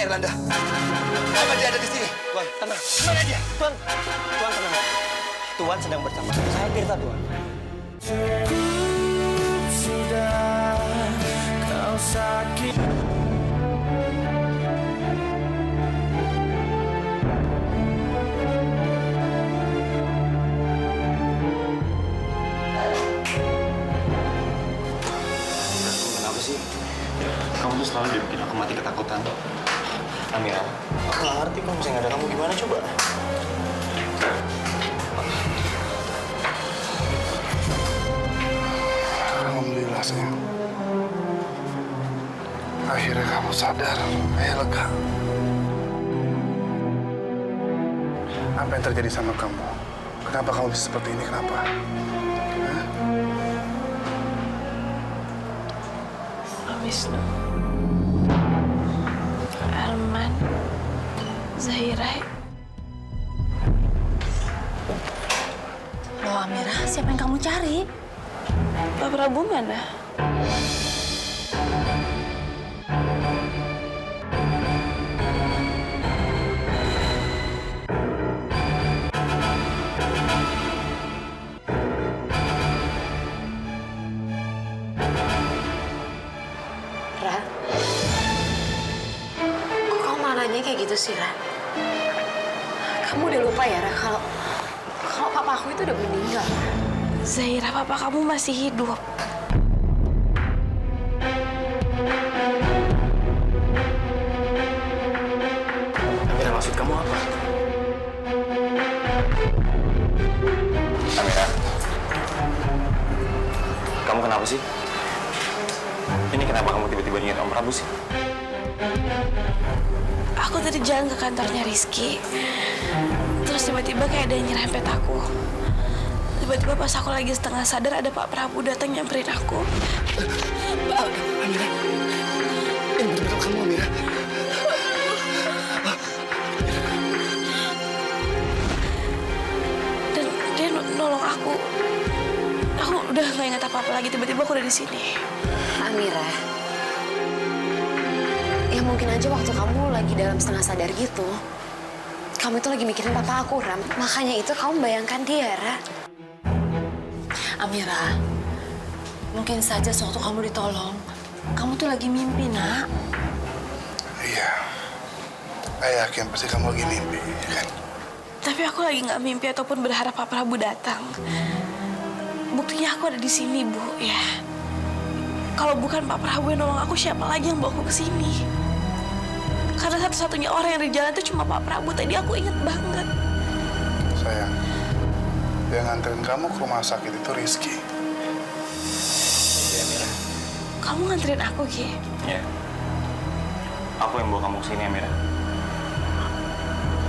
Erlanda? Kenapa dia ada di sini? Tuan, tenang. Mana dia? Tuan tenang. Tuan sedang bersama saya Tirta, Tuan. Sudah kau sakit. Kenapa sih? Kamu tuh selalu bikin aku mati ketakutan. Amira, Aku nggak ngerti kok misalnya nggak ada kamu gimana coba. Alhamdulillah sayang. Akhirnya kamu sadar. Ayah lega. Apa yang terjadi sama kamu? Kenapa kamu bisa seperti ini? Kenapa? Hah? Pak Wisnu, Arman, Zahira. Loh Amira, siapa yang kamu cari? Pak Prabu mana? Ra, kok kamu malah nanya kayak gitu sih, Ra? Kamu udah lupa ya, Ra, kalau papa aku itu udah meninggal. Zahira, papa kamu masih hidup. Amira, maksud kamu apa? Amira. Kamu kenapa sih? Ini kenapa kamu tiba-tiba ingat Om Prabu sih? Aku tadi jalan ke kantornya Rizky. Terus tiba-tiba kayak ada yang nyerempet aku. Tiba-tiba pas aku lagi setengah sadar ada Pak Prabu datang nyamperin aku. Amira. Ini betul-betul kamu, Amira. Dan dia nolong aku. Aku udah gak ingat apa-apa lagi. Tiba-tiba aku udah di sini. Amira, ya mungkin aja waktu kamu lagi dalam setengah sadar gitu, kamu itu lagi mikirin papa aku, Ram. Makanya itu kamu bayangkan dia, Ra. Amira, mungkin saja sewaktu kamu ditolong, kamu tuh lagi mimpi, Nak. Iya. Ayah yakin pasti kamu lagi mimpi, ya kan? Tapi aku lagi nggak mimpi ataupun berharap Pak Prabu datang. Buktinya aku ada di sini, Bu, ya. Kalau bukan Pak Prabu yang nolong aku, siapa lagi yang bawa aku ke sini? Karena satu-satunya orang yang di jalan itu cuma Pak Prabu. Tadi aku inget banget. Sayang, yang nganterin kamu ke rumah sakit itu Rizky. Iya, Amira. Kamu nganterin aku, Ki? Iya. Aku yang bawa kamu ke sini, Amira.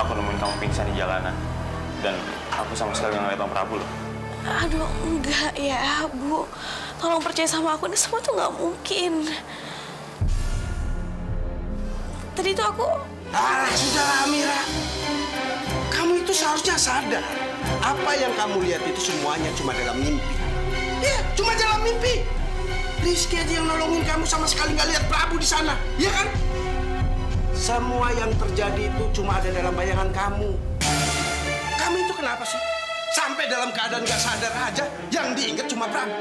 Aku nemuin kamu pingsan di jalanan. Dan aku sama sekali nggak ngeliat Om Prabu loh. Aduh, enggak ya, Bu. Tolong percaya sama aku, ini semua tuh nggak mungkin. Tadi tuh aku... Alah, sudahlah Amira. Kamu itu seharusnya sadar. Apa yang kamu lihat itu semuanya cuma dalam mimpi. Iya, cuma dalam mimpi. Rizky aja yang nolongin kamu, sama sekali nggak lihat Prabu di sana, ya kan? Semua yang terjadi itu cuma ada dalam bayangan kamu. Kamu itu kenapa sih? Sampai dalam keadaan nggak sadar aja, yang diingat cuma Prabu.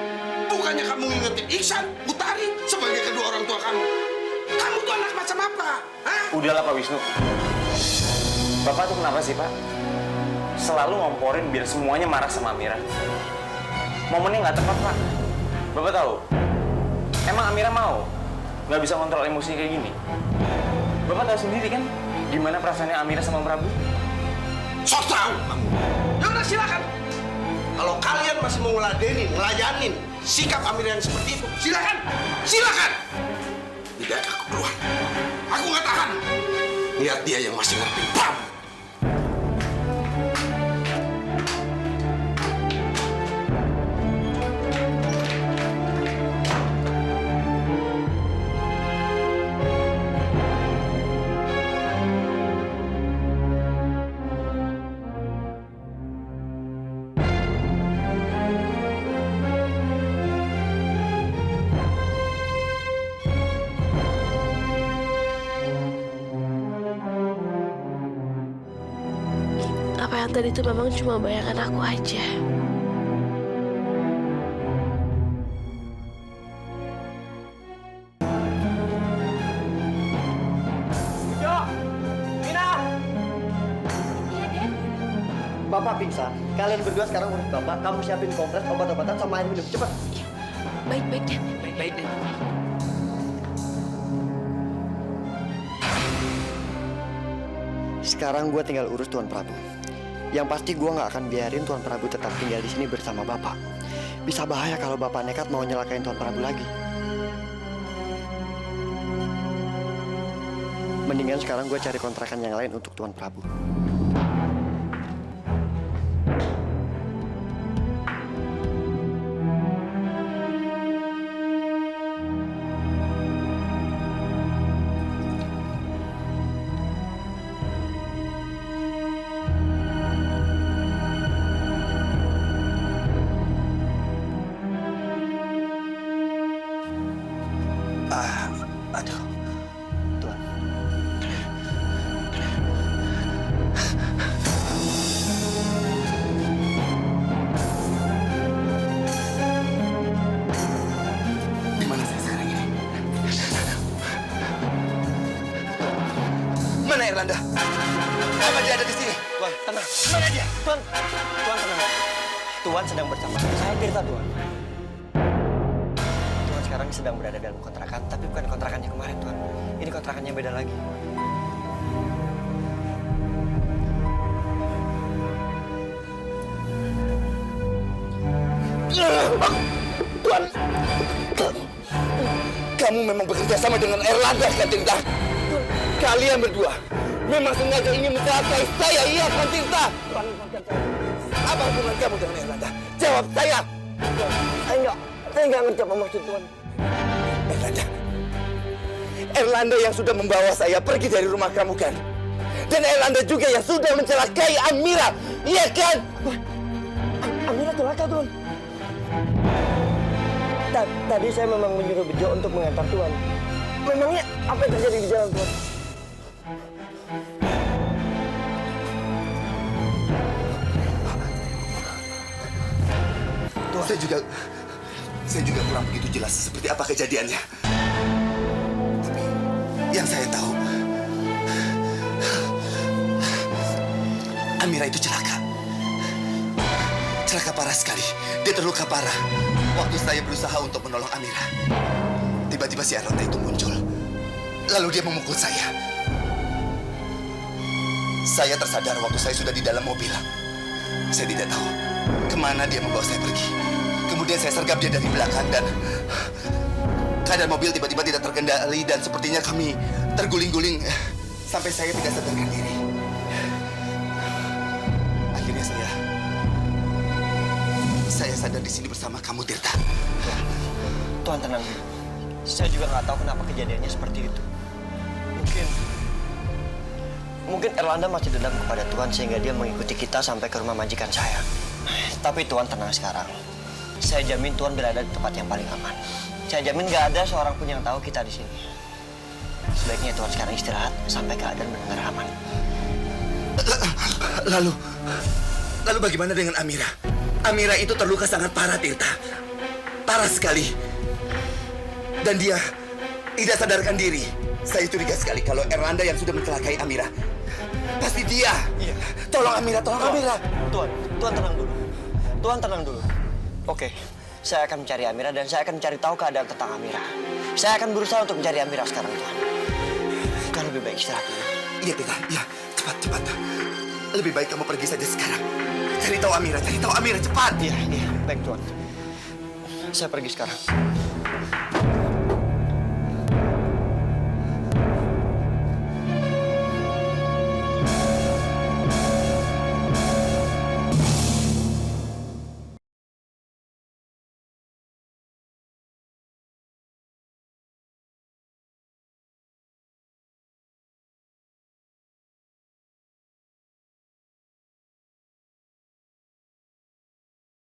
Bukannya kamu ngingetin Iksan, Utari sebagai kedua orang tua kamu. Kamu tuh anak macam apa? Hah? Udahlah Pak Wisnu. Bapak tuh kenapa sih Pak? Selalu ngomporin biar semuanya marah sama Amira. Momennya nggak tepat Pak. Bapak tahu? Emang Amira mau? Nggak bisa kontrol emosi kayak gini. Bapak tahu sendiri kan gimana perasaannya Amira sama Prabu? Sok tahu kamu. Ya udah silakan. Kalau kalian masih mau ngelayanin sikap Amira yang seperti itu, silakan. Silakan. Tidak, aku keluar. Aku nggak tahan. Lihat dia yang masih ngerti Prabu. Dan itu memang cuma bayangan aku aja. Bapak pingsan. Kalian berdua sekarang urus bapak. Kamu siapin kompres, obat-obatan, sama air minum. Cepat. Baik-baik, Den. Baik, Den. Sekarang gue tinggal urus Tuan Prabu. Yang pasti gue nggak akan biarin Tuan Prabu tetap tinggal di sini bersama bapak. Bisa bahaya kalau bapak nekat mau nyelakain Tuan Prabu lagi. Mendingan sekarang gue cari kontrakan yang lain untuk Tuan Prabu. Aduh. Tuan. Di mana saya sekarang ini? Mana Erlanda? Kenapa dia ada di sini? Tuan, tenang. Mana dia? Tuan tenang. Tuan sedang bersama saya, Tirta, Tuan. Tuan sekarang sedang berada dalam kontrakan, tapi bukan kontrakannya kemarin, Tuan. Ini kontrakannya beda lagi. Tuan, kamu memang bekerja sama dengan Erlanda, kan Tirta? Kalian berdua memang sengaja ingin mencelakai saya, iya kan Tirta? Tuan, lepaskan saya. Apa hubungan kamu dengan Erlanda? Jawab saya! Saya nggak ngerti apa maksud Tuan. Erlanda yang sudah membawa saya pergi dari rumah kamu, kan? Dan Erlanda juga yang sudah mencelakai Amira, iya kan? Amira celaka, Tuan. Tadi saya memang menyuruh Bejo untuk mengantar Tuan. Memangnya apa yang terjadi di jalan, Tuan? Saya juga kurang begitu jelas seperti apa kejadiannya. Tapi yang saya tahu, Amira itu celaka. Celaka parah sekali. Dia terluka parah. Waktu saya berusaha untuk menolong Amira, tiba-tiba si Erlanda itu muncul. Lalu dia memukul saya. Saya tersadar waktu saya sudah di dalam mobil. Saya tidak tahu kemana dia membawa saya pergi. Kemudian saya sergap dia dari belakang dan keadaan mobil tiba-tiba tidak terkendali dan sepertinya kami terguling-guling sampai saya tidak sadarkan diri. Akhirnya saya sadar di sini bersama kamu, Tirta. Tuan tenang dulu. Saya juga nggak tahu kenapa kejadiannya seperti itu. Mungkin Erlanda masih dendam kepada Tuan sehingga dia mengikuti kita sampai ke rumah majikan saya. Tapi Tuan tenang sekarang. Saya jamin Tuan berada di tempat yang paling aman. Saya jamin nggak ada seorang pun yang tahu kita di sini. Sebaiknya Tuan sekarang istirahat sampai keadaan benar-benar aman. Lalu bagaimana dengan Amira? Amira itu terluka sangat parah, Tirta. Parah sekali. Dan dia tidak sadarkan diri. Saya curiga sekali kalau Erlanda yang sudah mencelakai Amira. Pasti dia. Iya. Tolong Amira, tolong Amira. Tuan tenang dulu. Tuan tenang dulu. Oke, saya akan mencari Amira dan saya akan mencari tahu keadaan tentang Amira. Saya akan berusaha untuk mencari Amira sekarang, Tuan. Tuan lebih baik istirahat dulu. Iya, Tirta. Iya, cepat. Lebih baik kamu pergi saja sekarang. Cari tahu Amira, cepat. Iya, baik Tuan. Saya pergi sekarang.